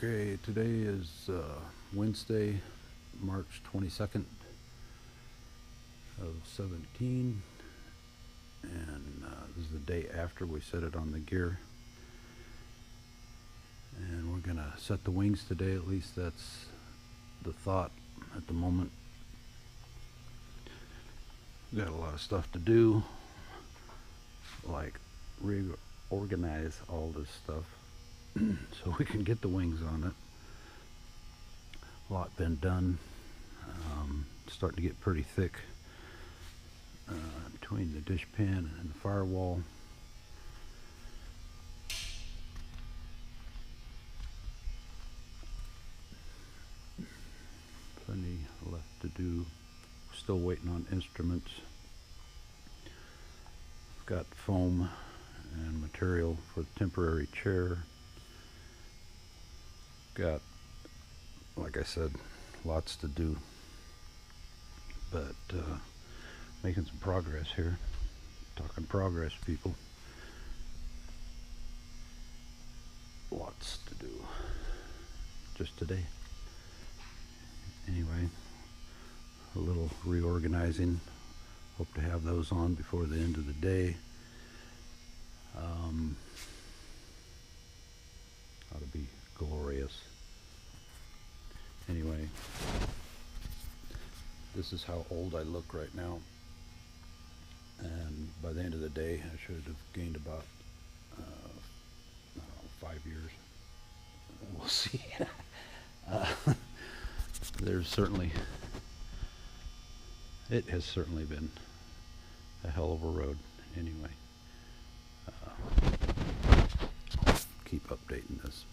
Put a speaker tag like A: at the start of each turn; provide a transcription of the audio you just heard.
A: Okay, today is Wednesday, March 22nd of 17, and this is the day after we set it on the gear. And we're gonna set the wings today, at least that's the thought at the moment. Got a lot of stuff to do, like reorganize all this stuff so we can get the wings on it. A lot been done. Starting to get pretty thick between the dish pan and the firewall. Plenty left to do. Still waiting on instruments. Got foam and material for the temporary chair. Got, like I said, lots to do, but making some progress here. Talking progress, people. Lots to do just today. Anyway, a little reorganizing. Hope to have those on before the end of the day. Ought to be glorious. Anyway, this is how old I look right now, and by the end of the day I should have gained about I don't know, 5 years. We'll see. It has certainly been a hell of a road. Anyway, keep updating this.